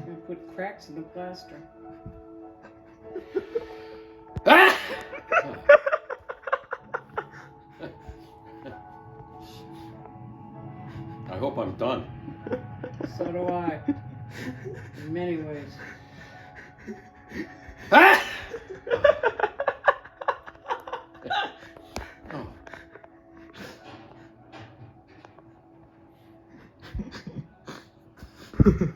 gonna put cracks in the plaster. Ah! I hope I'm done. So do I. In many ways. Ah! Oh.